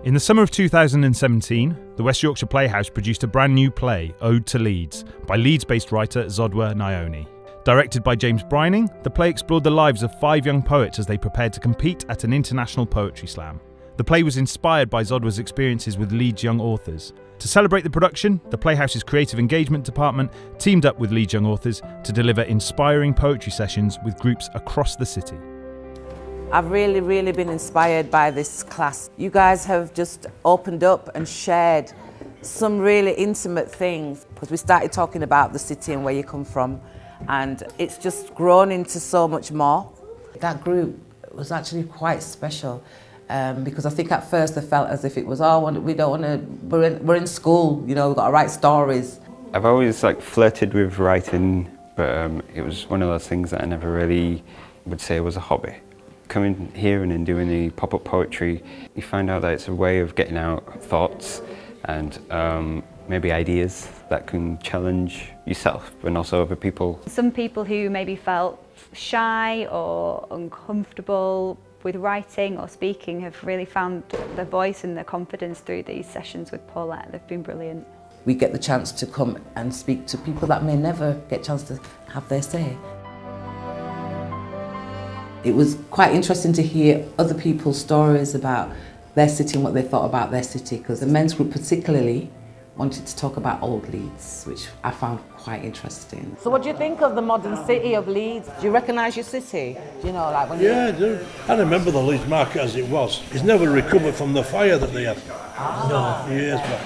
In the summer of 2017, the West Yorkshire Playhouse produced a brand new play, Ode to Leeds, by Leeds-based writer Zodwa Nyoni. Directed by James Brining, the play explored the lives of 5 young poets as they prepared to compete at an international poetry slam. The play was inspired by Zodwa's experiences with Leeds young authors. To celebrate the production, the Playhouse's creative engagement department teamed up with Leeds young authors to deliver inspiring poetry sessions with groups across the city. I've really been inspired by this class. You guys have just opened up and shared some really intimate things, because we started talking about the city and where you come from, and it's just grown into so much more. That group was actually quite special, because I think at first they felt as if it was, we don't want to, we're in school, you know, we've got to write stories. I've always flirted with writing, but it was one of those things that I never really would say was a hobby. Coming here and doing the pop-up poetry, you find out that it's a way of getting out thoughts and maybe ideas that can challenge yourself and also other people. Some people who maybe felt shy or uncomfortable with writing or speaking have really found their voice and their confidence through these sessions with Paulette. They've been brilliant. We get the chance to come and speak to people that may never get a chance to have their say. It was quite interesting to hear other people's stories about their city and what they thought about their city, because the men's group particularly wanted to talk about old Leeds, which I found quite interesting. So what do you think of the modern city of Leeds? Do you recognise your city? Do you know, like when Yeah, I do. I remember the Leeds market as it was. It's never recovered from the fire that they had. No, years back.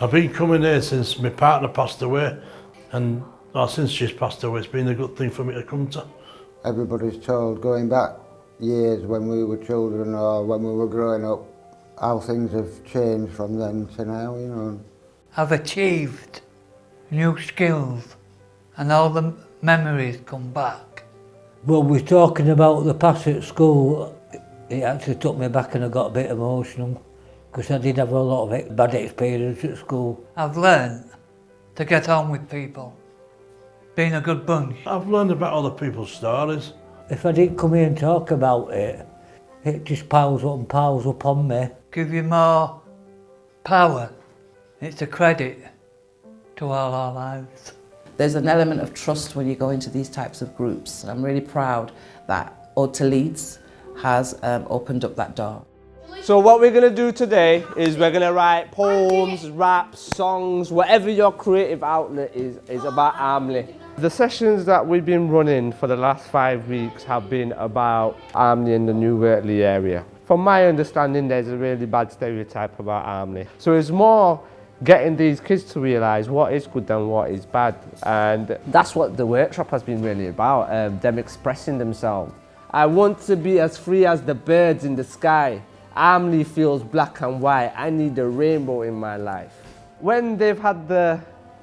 I've been coming here since my partner passed away, and since she's passed away, it's been a good thing for me to come to. Everybody's told, going back years when we were children or when we were growing up, how things have changed from then to now, you know. I've achieved new skills and all the memories come back. Well, we're talking about the past at school. It actually took me back and I got a bit emotional because I did have a lot of bad experience at school. I've learned to get on with people, being a good bunch. I've learned about other people's stories. If I didn't come here and talk about it, it just piles up on me. Give you more power. It's a credit to all our lives. There's an element of trust when you go into these types of groups. And I'm really proud that Ode to Leeds has opened up that door. So what we're going to do today is we're going to write poems, raps, songs, whatever your creative outlet is about Armley. The sessions that we've been running for the last 5 weeks have been about Armley and the New Wortley area. From my understanding, there's a really bad stereotype about Armley. So it's more getting these kids to realise what is good and what is bad. And that's what the workshop has been really about, them expressing themselves. I want to be as free as the birds in the sky. Armley feels black and white. I need a rainbow in my life. when they've had the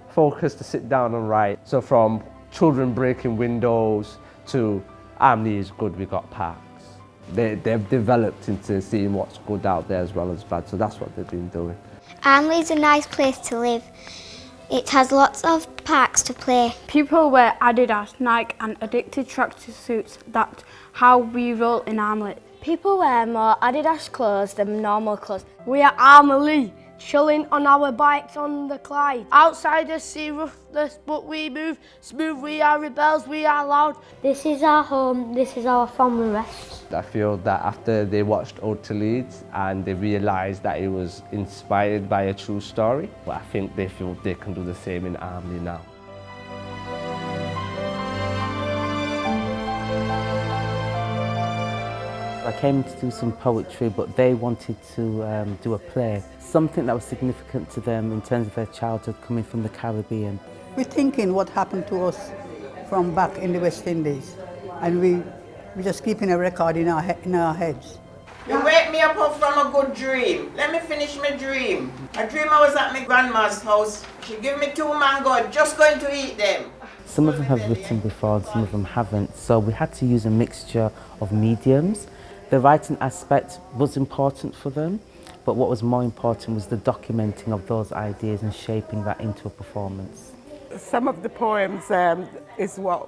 focus to sit down and write, so from children breaking windows to Armley is good, we got parks. They've developed into seeing what's good out there as well as bad, so that's what they've been doing. Armley's a nice place to live. It has lots of parks to play. People wear Adidas, Nike and addicted tractor suits. That's how we roll in Armley. People wear more Adidas clothes than normal clothes. We are Armley, chilling on our bikes on the Clyde. Outsiders see ruthless, but we move smooth. We are rebels, we are loud. This is our home, this is our family rest. I feel that after they watched Ode to Leeds and they realised that it was inspired by a true story, well, I think they feel they can do the same in Armley now. I came to do some poetry, but they wanted to do a play, something that was significant to them in terms of their childhood coming from the Caribbean. We're thinking what happened to us from back in the West Indies, and we're just keeping a record in our heads. You wake me up from a good dream. Let me finish my dream. A dream I was at my grandma's house. She gave me 2 mango, just going to eat them. Some of them have written before and some of them haven't, so we had to use a mixture of mediums. The writing aspect was important for them, but what was more important was the documenting of those ideas and shaping that into a performance. Some of the poems is what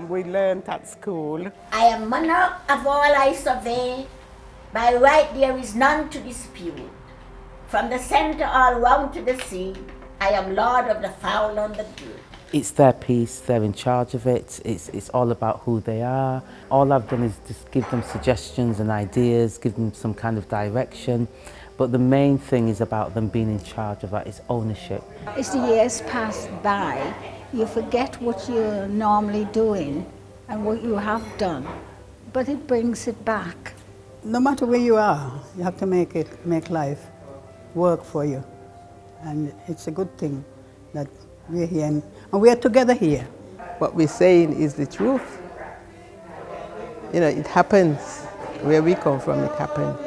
we learnt at school. I am monarch of all I survey, by right there is none to dispute. From the centre all round to the sea, I am Lord of the fowl on the field. It's their piece, they're in charge of it, it's all about who they are. All I've done is just give them suggestions and ideas, give them some kind of direction, but the main thing is about them being in charge of that, it's ownership. As the years pass by, you forget what you're normally doing and what you have done, but it brings it back. No matter where you are, you have to make life work for you. And it's a good thing that we're here and we're together here. What we're saying is the truth. You know, it happens. Where we come from, it happens.